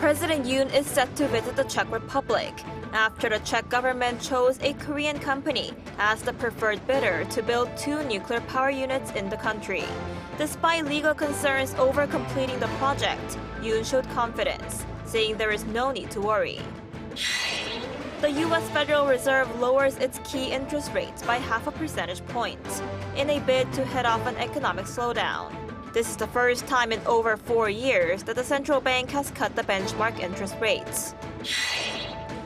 President Yoon is set to visit the Czech Republic after the Czech government chose a Korean company as the preferred bidder to build 2 nuclear power units in the country. Despite legal concerns over completing the project, Yoon showed confidence, saying there is no need to worry. The U.S. Federal Reserve lowers its key interest rates by 0.5 percentage point in a bid to head off an economic slowdown. This is the first time in over 4 years that the central bank has cut the benchmark interest rates.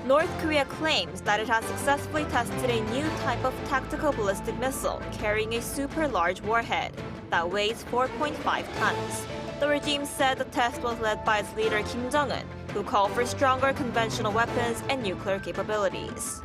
North Korea claims that it has successfully tested a new type of tactical ballistic missile carrying a super-large warhead that weighs 4.5 tons. The regime said the test was led by its leader Kim Jong-un, who called for stronger conventional weapons and nuclear capabilities.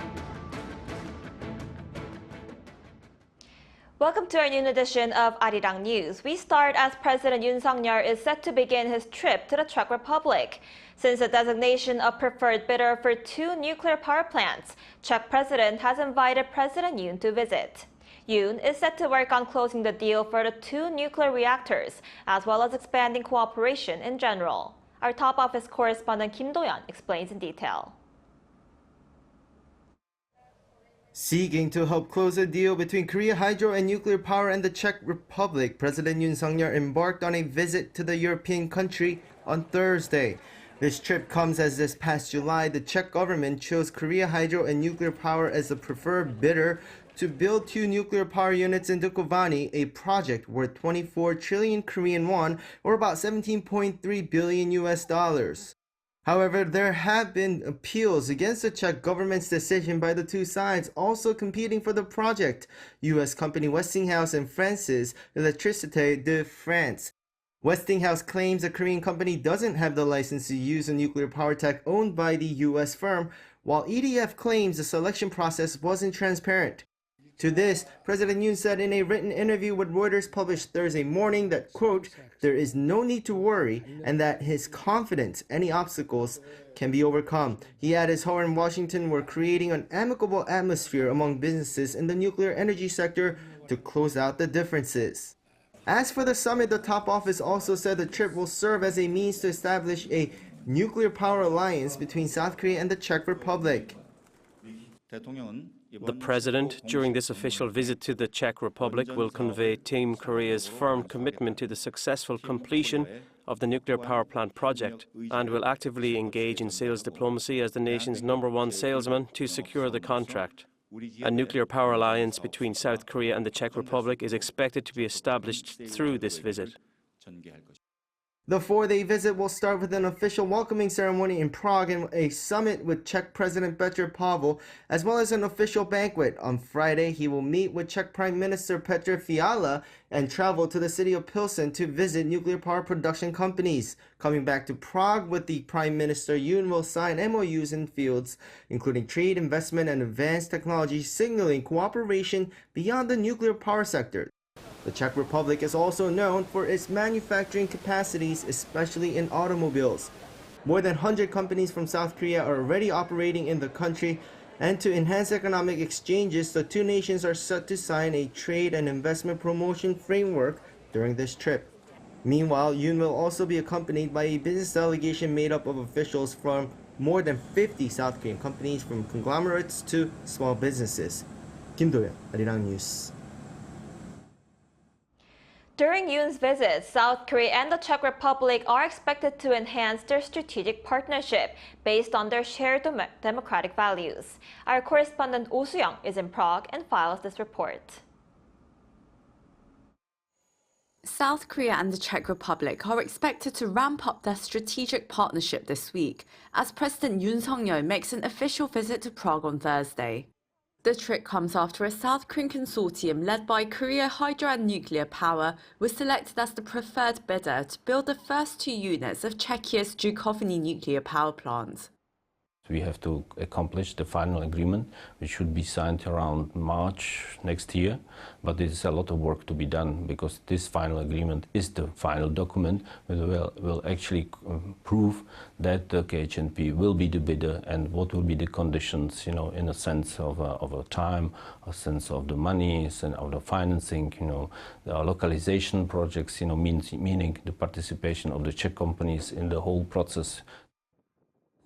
Welcome to our noon edition of Arirang News. We start as President Yoon Suk-yeol is set to begin his trip to the Czech Republic. Since the designation of preferred bidder for 2 nuclear power plants, Czech President has invited President Yoon to visit. Yoon is set to work on closing the deal for the 2 nuclear reactors, as well as expanding cooperation in general. Our top office correspondent Kim Do-yeon explains in detail. Seeking to help close a deal between Korea hydro and nuclear power and the Czech Republic, President Yoon Suk-yeol embarked on a visit to the European country on Thursday. This trip comes as this past July, the Czech government chose Korea hydro and nuclear power as the preferred bidder to build 2 nuclear power units in Dukovany, a project worth 24 trillion Korean won, or about 17.3 billion US dollars. However, there have been appeals against the Czech government's decision by the 2 sides also competing for the project, U.S. company Westinghouse and France's Électricité de France. Westinghouse claims the Korean company doesn't have the license to use a nuclear power tech owned by the U.S. firm, while EDF claims the selection process wasn't transparent. To this, President Yoon said in a written interview with Reuters published Thursday morning that, quote, there is no need to worry and that his confidence any obstacles can be overcome. He added Seoul and Washington were creating an amicable atmosphere among businesses in the nuclear energy sector to close out the differences. As for the summit, the top office also said the trip will serve as a means to establish a nuclear power alliance between South Korea and the Czech Republic. The President, during this official visit to the Czech Republic, will convey Team Korea's firm commitment to the successful completion of the nuclear power plant project and will actively engage in sales diplomacy as the nation's #1 salesman to secure the contract. A nuclear power alliance between South Korea and the Czech Republic is expected to be established through this visit. The 4-day visit will start with an official welcoming ceremony in Prague and a summit with Czech President Petr Pavel, as well as an official banquet. On Friday, he will meet with Czech Prime Minister Petr Fiala and travel to the city of Pilsen to visit nuclear power production companies. Coming back to Prague with the Prime Minister, Yoon will sign MOUs in fields including trade, investment, and advanced technology, signaling cooperation beyond the nuclear power sector. The Czech Republic is also known for its manufacturing capacities, especially in automobiles. More than 100 companies from South Korea are already operating in the country, and to enhance economic exchanges, the 2 nations are set to sign a trade and investment promotion framework during this trip. Meanwhile, Yoon will also be accompanied by a business delegation made up of officials from more than 50 South Korean companies, from conglomerates to small businesses. Kim Do-yeon, Arirang News. During Yoon's visit, South Korea and the Czech Republic are expected to enhance their strategic partnership based on their shared democratic values. Our correspondent Oh Soo-young is in Prague and files this report. South Korea and the Czech Republic are expected to ramp up their strategic partnership this week as President Yoon Suk-yeol makes an official visit to Prague on Thursday. The trip comes after a South Korean consortium led by Korea Hydro and Nuclear Power was selected as the preferred bidder to build the first 2 units of Czechia's Dukovany nuclear power plant. We have to accomplish the final agreement, which should be signed around March next year. But there is a lot of work to be done because this final agreement is the final document that will actually prove that the KHNP will be the bidder and what will be the conditions, in a sense of a time, a sense of the money, and of the financing, the localization projects, meaning the participation of the Czech companies in the whole process.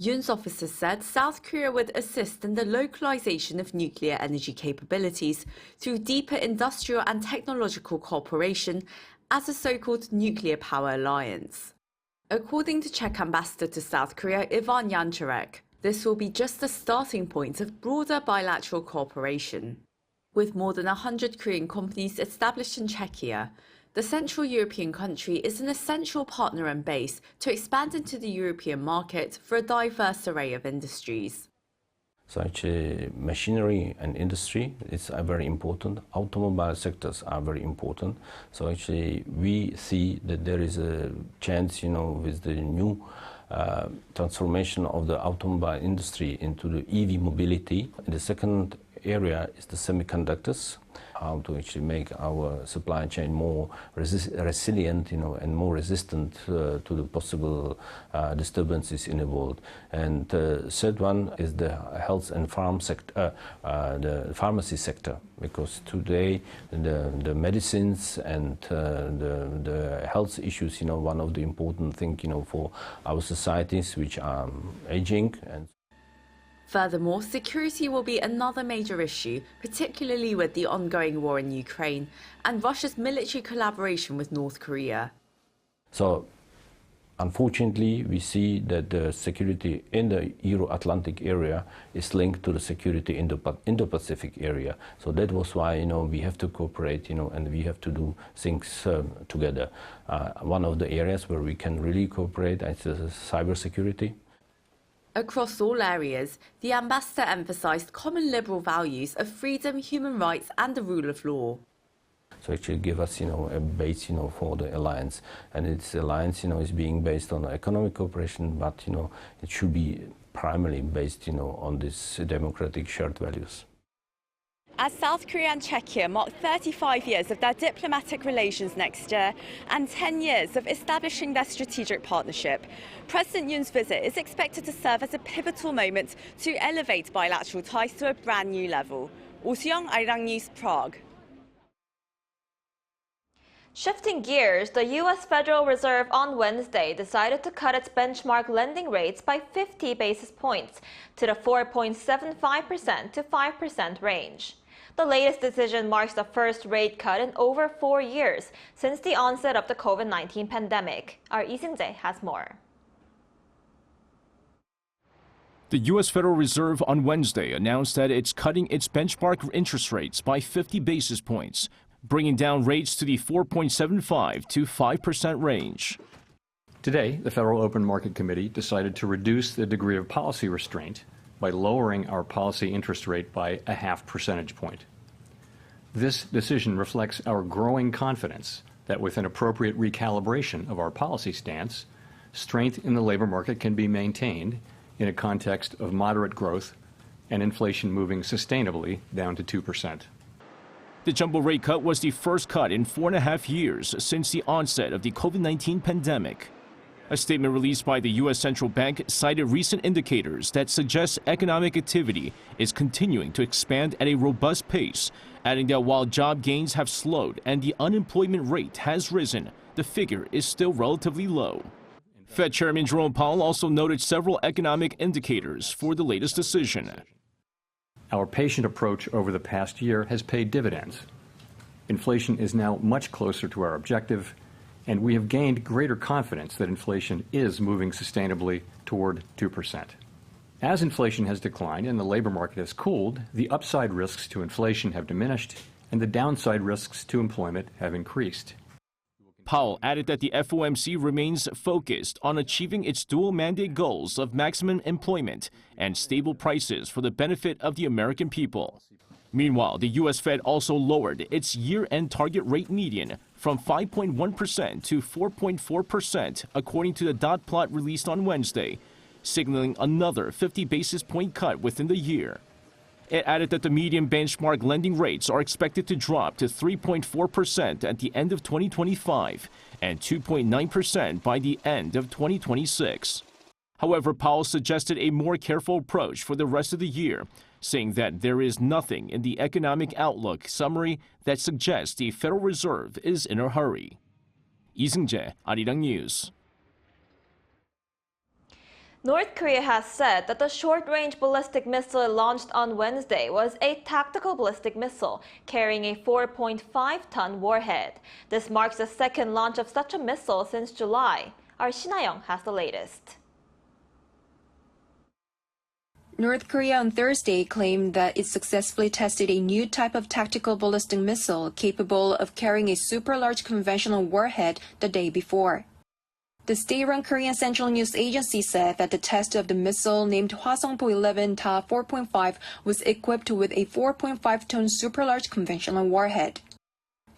Yoon's officers said South Korea would assist in the localization of nuclear energy capabilities through deeper industrial and technological cooperation as a so-called nuclear power alliance. According to Czech ambassador to South Korea, Ivan Jančarek, this will be just the starting point of broader bilateral cooperation. With more than 100 Korean companies established in Czechia, the Central European country is an essential partner and base to expand into the European market for a diverse array of industries. So actually, machinery and industry is very important. Automobile sectors are very important. So actually, we see that there is a chance, with the new transformation of the automobile industry into the EV mobility. The second area is the semiconductors, how to actually make our supply chain more resilient, and more resistant to the possible disturbances in the world. And the third one is the health and farm sector, the pharmacy sector, because today the medicines and the health issues, one of the important things, for our societies which are aging. And furthermore, security will be another major issue, particularly with the ongoing war in Ukraine and Russia's military collaboration with North Korea. So, unfortunately, we see that the security in the Euro-Atlantic area is linked to the security in the Indo-Pacific area. So that was why, we have to cooperate, and we have to do things together. One of the areas where we can really cooperate is cybersecurity. Across all areas, the ambassador emphasized common liberal values of freedom, human rights and the rule of law. So actually give us, a base, for the alliance. And its alliance, is being based on economic cooperation, but, it should be primarily based, on these democratic shared values. As South Korea and Czechia mark 35 years of their diplomatic relations next year and 10 years of establishing their strategic partnership, President Yoon's visit is expected to serve as a pivotal moment to elevate bilateral ties to a brand new level. Oh Soo-young, Arirang News, Prague. Shifting gears, the U.S. Federal Reserve on Wednesday decided to cut its benchmark lending rates by 50 basis points to the 4.75% to 5% range. The latest decision marks the first rate cut in over 4 years since the onset of the COVID-19 pandemic. Our Lee Seung-jae has more. The U.S. Federal Reserve on Wednesday announced that it's cutting its benchmark interest rates by 50 basis points, bringing down rates to the 4.75 to 5% range. Today, the Federal Open Market Committee decided to reduce the degree of policy restraint by lowering our policy interest rate by a half percentage point. This decision reflects our growing confidence that with an appropriate recalibration of our policy stance, strength in the labor market can be maintained in a context of moderate growth and inflation moving sustainably down to 2%. The jumbo rate cut was the first cut in 4.5 years since the onset of the COVID-19 pandemic. A statement released by the U.S. Central Bank cited recent indicators that suggest economic activity is continuing to expand at a robust pace, adding that while job gains have slowed and the unemployment rate has risen, the figure is still relatively low. Fed Chairman Jerome Powell also noted several economic indicators for the latest decision. Our patient approach over the past year has paid dividends. Inflation is now much closer to our objective, and we have gained greater confidence that inflation is moving sustainably toward 2%. As inflation has declined and the labor market has cooled, the upside risks to inflation have diminished and the downside risks to employment have increased. Powell added that the FOMC remains focused on achieving its dual mandate goals of maximum employment and stable prices for the benefit of the American people. Meanwhile, the U.S. Fed also lowered its year-end target rate median from 5.1% to 4.4%, according to the dot plot released on Wednesday, signaling another 50 basis point cut within the year. It added that the median benchmark lending rates are expected to drop to 3.4% at the end of 2025 and 2.9% by the end of 2026. However, Powell suggested a more careful approach for the rest of the year, saying that there is nothing in the economic outlook summary that suggests the Federal Reserve is in a hurry. Lee Seung-jae, Arirang News. North Korea has said that the short-range ballistic missile it launched on Wednesday was a tactical ballistic missile carrying a 4.5-ton warhead. This marks the second launch of such a missile since July. Our Shin-Young has the latest. North Korea on Thursday claimed that it successfully tested a new type of tactical ballistic missile capable of carrying a super-large conventional warhead the day before. The state-run Korean Central News Agency said that the test of the missile named Hwasongpo 11 Ta 4.5 was equipped with a 4.5-ton super-large conventional warhead.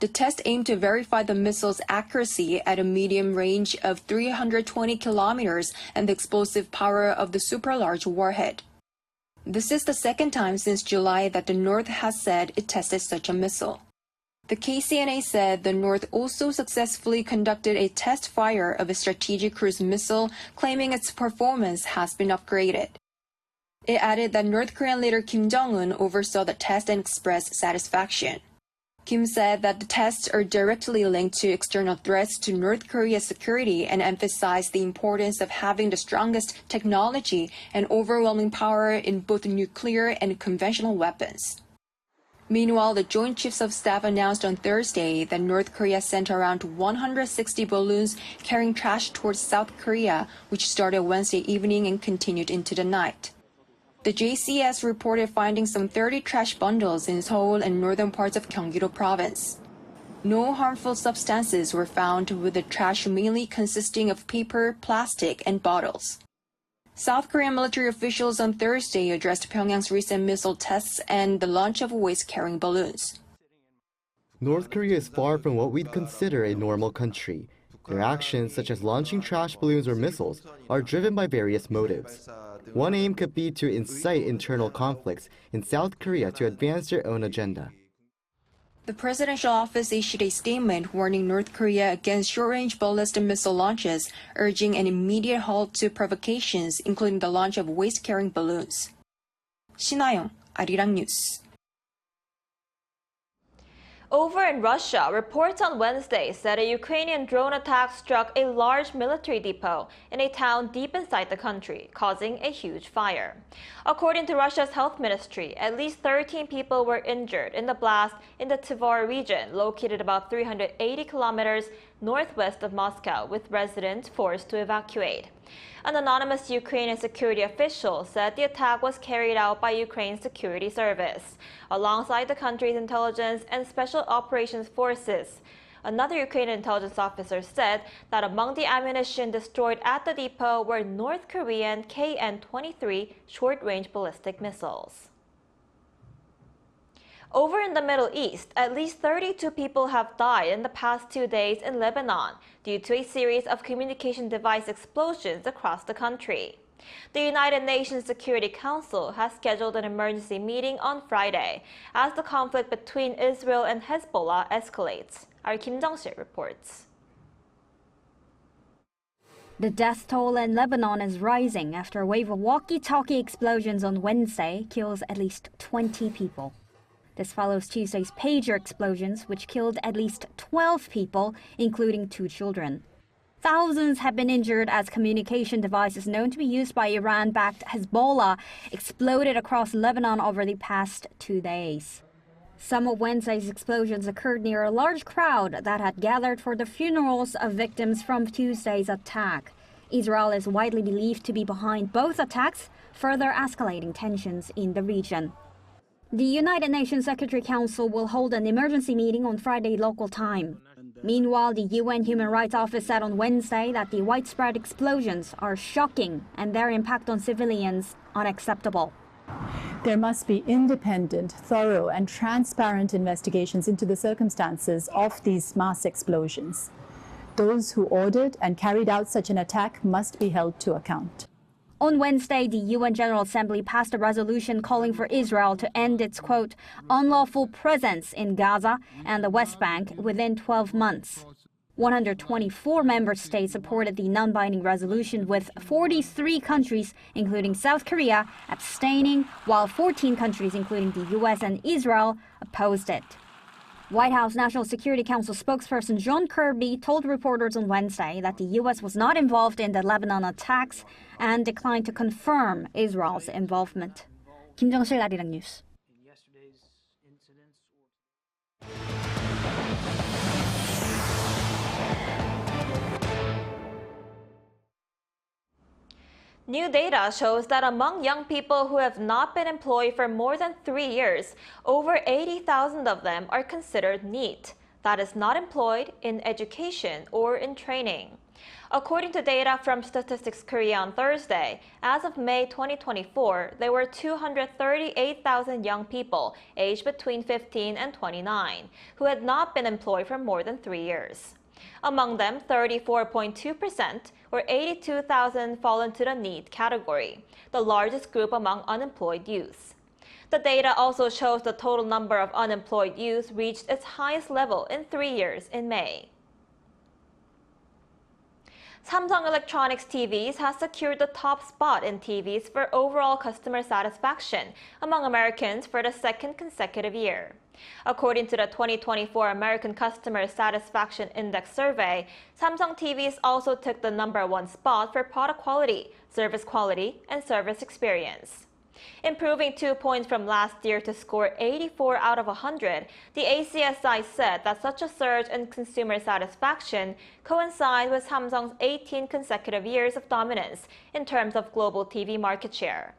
The test aimed to verify the missile's accuracy at a medium range of 320 kilometers and the explosive power of the super-large warhead. This is the second time since July that the North has said it tested such a missile. The KCNA said the North also successfully conducted a test fire of a strategic cruise missile, claiming its performance has been upgraded. It added that North Korean leader Kim Jong-un oversaw the test and expressed satisfaction. Kim said that the tests are directly linked to external threats to North Korea's security and emphasized the importance of having the strongest technology and overwhelming power in both nuclear and conventional weapons. Meanwhile, the Joint Chiefs of Staff announced on Thursday that North Korea sent around 160 balloons carrying trash towards South Korea, which started Wednesday evening and continued into the night. The JCS reported finding some 30 trash bundles in Seoul and northern parts of Gyeonggi-do province. No harmful substances were found, with the trash mainly consisting of paper, plastic, and bottles. South Korean military officials on Thursday addressed Pyongyang's recent missile tests and the launch of waste-carrying balloons. North Korea is far from what we'd consider a normal country. Their actions, such as launching trash balloons or missiles, are driven by various motives. One aim could be to incite internal conflicts in South Korea to advance their own agenda. The presidential office issued a statement warning North Korea against short-range ballistic missile launches, urging an immediate halt to provocations, including the launch of waste-carrying balloons. Shin-Young, Arirang News. Over in Russia, reports on Wednesday said a Ukrainian drone attack struck a large military depot in a town deep inside the country, causing a huge fire. According to Russia's health ministry, at least 13 people were injured in the blast in the Tver region, located about 380 kilometers northwest of Moscow, with residents forced to evacuate. An anonymous Ukrainian security official said the attack was carried out by Ukraine's security service, alongside the country's intelligence and special operations forces. Another Ukrainian intelligence officer said that among the ammunition destroyed at the depot were North Korean KN-23 short-range ballistic missiles. Over in the Middle East, at least 32 people have died in the past 2 days in Lebanon due to a series of communication device explosions across the country. The United Nations Security Council has scheduled an emergency meeting on Friday as the conflict between Israel and Hezbollah escalates. Our Kim Jong-sil reports. The death toll in Lebanon is rising after a wave of walkie-talkie explosions on Wednesday kills at least 20 people. This follows Tuesday's pager explosions, which killed at least 12 people, including 2 children. Thousands have been injured as communication devices known to be used by Iran-backed Hezbollah exploded across Lebanon over the past 2 days. Some of Wednesday's explosions occurred near a large crowd that had gathered for the funerals of victims from Tuesday's attack. Israel is widely believed to be behind both attacks, further escalating tensions in the region. The United Nations Security Council will hold an emergency meeting on Friday local time. Meanwhile, the UN Human Rights Office said on Wednesday that the widespread explosions are shocking and their impact on civilians unacceptable. There must be independent, thorough and transparent investigations into the circumstances of these mass explosions. Those who ordered and carried out such an attack must be held to account. On Wednesday, the UN General Assembly passed a resolution calling for Israel to end its, quote, unlawful presence in Gaza and the West Bank within 12 months. 124 member states supported the non-binding resolution, with 43 countries, including South Korea, abstaining, while 14 countries, including the US and Israel, opposed it. White House National Security Council spokesperson John Kirby told reporters on Wednesday that the U.S. was not involved in the Lebanon attacks and declined to confirm Israel's involvement. 김정실, Arirang News. New data shows that among young people who have not been employed for more than 3 years, over 80,000 of them are considered NEET, that is, not employed in education or in training. According to data from Statistics Korea on Thursday, as of May 2024, there were 238,000 young people aged between 15 and 29 who had not been employed for more than 3 years. Among them, 34.2%, or 82,000, fall into the NEET category, the largest group among unemployed youth. The data also shows the total number of unemployed youth reached its highest level in 3 years in May. Samsung Electronics TVs has secured the top spot in TVs for overall customer satisfaction among Americans for the second consecutive year. According to the 2024 American Customer Satisfaction Index survey, Samsung TVs also took the #1 spot for product quality, and service experience. Improving 2 points from last year to score 84 out of 100, the ACSI said that such a surge in consumer satisfaction coincides with Samsung's 18 consecutive years of dominance in terms of global TV market share.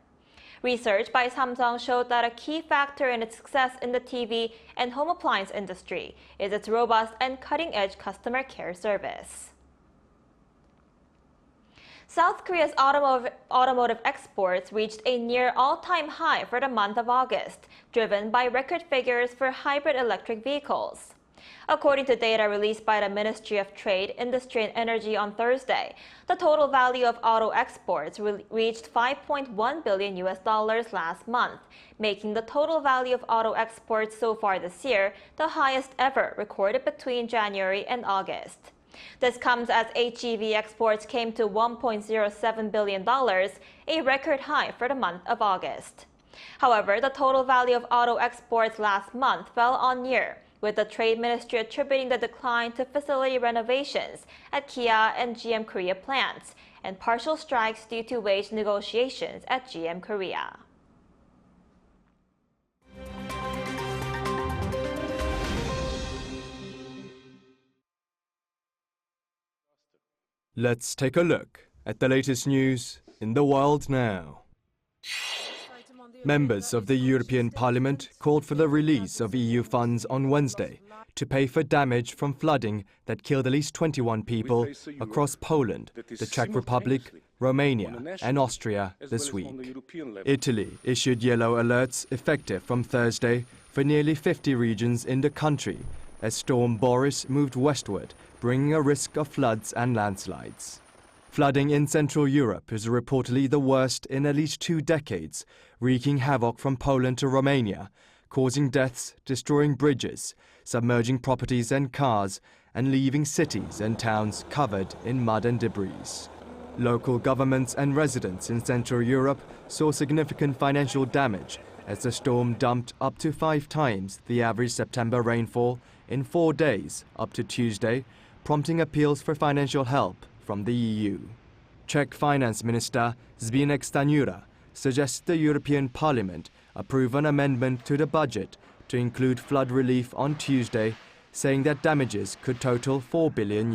Research by Samsung showed that a key factor in its success in the TV and home appliance industry is its robust and cutting-edge customer care service. South Korea's automotive exports reached a near all-time high for the month of August, driven by record figures for hybrid electric vehicles. According to data released by the Ministry of Trade, Industry and Energy on Thursday, the total value of auto exports reached $5.1 billion last month, making the total value of auto exports so far this year the highest ever recorded between January and August. This comes as HEV exports came to $1.07 billion, a record high for the month of August. However, the total value of auto exports last month fell on year, with the Trade Ministry attributing the decline to facility renovations at Kia and GM Korea plants and partial strikes due to wage negotiations at GM Korea. Let's take a look at the latest news in the world now. Members of the European Parliament called for the release of EU funds on Wednesday to pay for damage from flooding that killed at least 21 people across Poland, the Czech Republic, Romania and Austria this week. Italy issued yellow alerts effective from Thursday for nearly 50 regions in the country as Storm Boris moved westward, bringing a risk of floods and landslides. Flooding in Central Europe is reportedly the worst in at least 2 decades, wreaking havoc from Poland to Romania, causing deaths, destroying bridges, submerging properties and cars, and leaving cities and towns covered in mud and debris. Local governments and residents in Central Europe saw significant financial damage as the storm dumped up to 5 times the average September rainfall in 4 days up to Tuesday, prompting appeals for financial help from the EU. Czech Finance Minister Zbigniew Stanjura suggests the European Parliament approve an amendment to the budget to include flood relief on Tuesday, saying that damages could total $4 billion.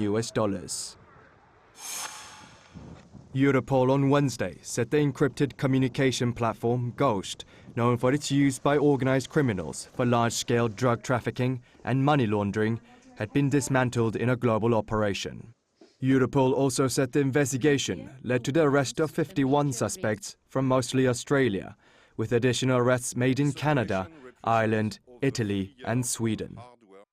Europol on Wednesday said the encrypted communication platform Ghost, known for its use by organized criminals for large-scale drug trafficking and money laundering, had been dismantled in a global operation. Europol also said the investigation led to the arrest of 51 suspects from mostly Australia, with additional arrests made in Canada, Ireland, Italy and Sweden.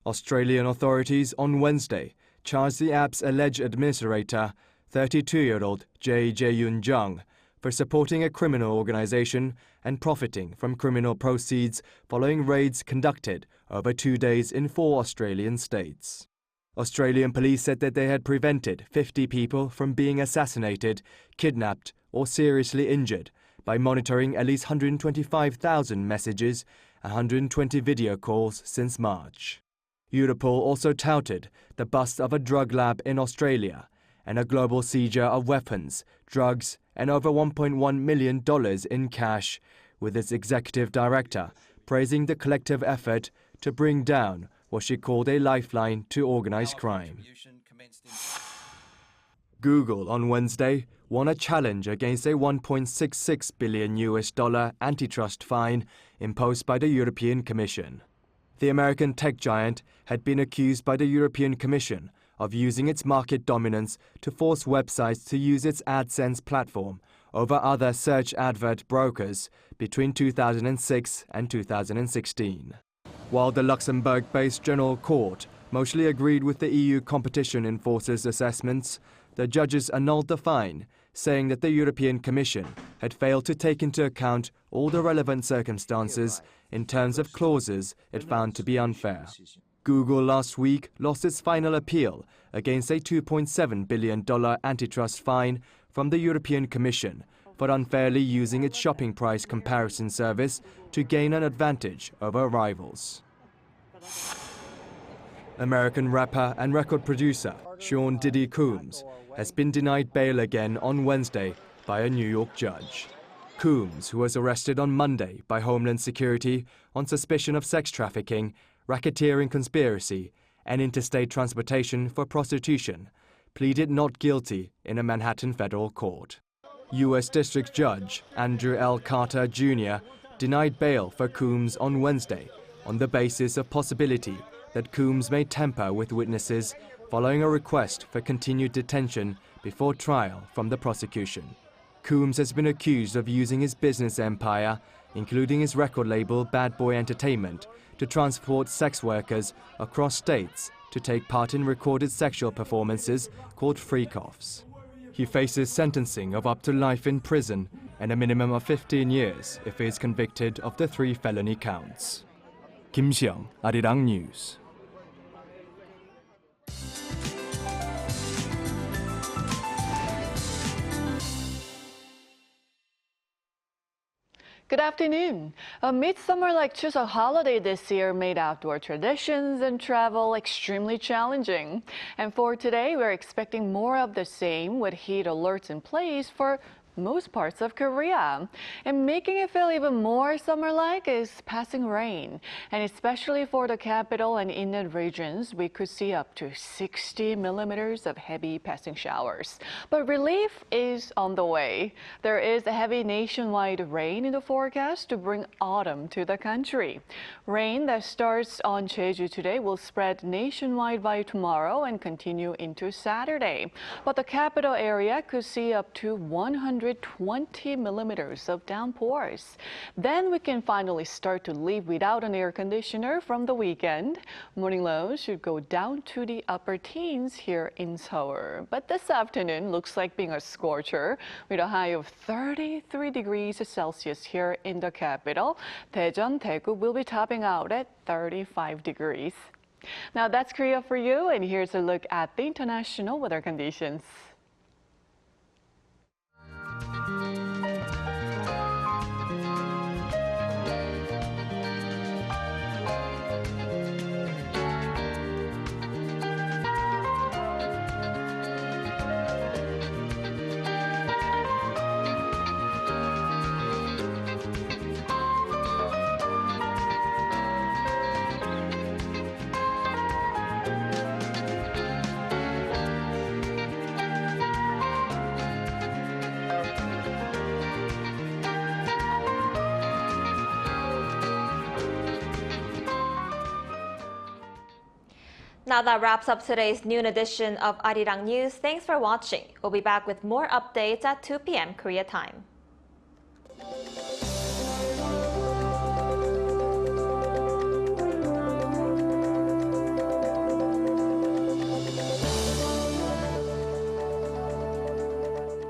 Australian authorities on Wednesday charged the app's alleged administrator, 32-year-old J. Yoon Jung, for supporting a criminal organization and profiting from criminal proceeds following raids conducted over 2 days in 4 Australian states. Australian police said that they had prevented 50 people from being assassinated, kidnapped or seriously injured by monitoring at least 125,000 messages and 120 video calls since March. Europol also touted the bust of a drug lab in Australia and a global seizure of weapons, drugs, and over $1.1 million in cash, with its executive director praising the collective effort to bring down what she called a lifeline to organized crime. Google on Wednesday won a challenge against a $1.66 billion antitrust fine imposed by the European Commission. The American tech giant had been accused by the European Commission of using its market dominance to force websites to use its AdSense platform over other search advert brokers between 2006 and 2016. While the Luxembourg-based General Court mostly agreed with the EU competition enforcer's assessments, the judges annulled the fine, saying that the European Commission had failed to take into account all the relevant circumstances in terms of clauses it found to be unfair. Google last week lost its final appeal against a $2.7 billion antitrust fine from the European Commission for unfairly using its shopping price comparison service to gain an advantage over rivals. American rapper and record producer Sean Diddy Coombs has been denied bail again on Wednesday by a New York judge. Coombs, who was arrested on Monday by Homeland Security on suspicion of sex trafficking, racketeering conspiracy, and interstate transportation for prostitution, pleaded not guilty in a Manhattan federal court. U.S. District Judge Andrew L. Carter, Jr. denied bail for Coombs on Wednesday on the basis of possibility that Coombs may tamper with witnesses following a request for continued detention before trial from the prosecution. Coombs has been accused of using his business empire, including his record label Bad Boy Entertainment, to transport sex workers across states to take part in recorded sexual performances called freak-offs. He faces sentencing of up to life in prison and a minimum of 15 years if he is convicted of the 3 felony counts. Kim Seong, Arirang News. Good afternoon. A midsummer-like Chuseok holiday this year made outdoor traditions and travel extremely challenging. And for today, we're expecting more of the same with heat alerts in place for most parts of Korea. And making it feel even more summer-like is passing rain. And especially for the capital and inland regions, we could see up to 60 millimeters of heavy passing showers. But relief is on the way. There is a heavy nationwide rain in the forecast to bring autumn to the country. Rain that starts on Jeju today will spread nationwide by tomorrow and continue into Saturday. But the capital area could see up to 120 millimeters of downpours. Then we can finally start to live without an air conditioner from the weekend. Morning lows should go down to the upper teens here in Seoul. But this afternoon looks like being a scorcher with a high of 33 degrees Celsius here in the capital. Daejeon, Daegu will be topping out at 35 degrees. Now that's Korea for you, and here's a look at the international weather conditions. Now that wraps up today's noon edition of Arirang News. Thanks for watching. We'll be back with more updates at 2 p.m. Korea time.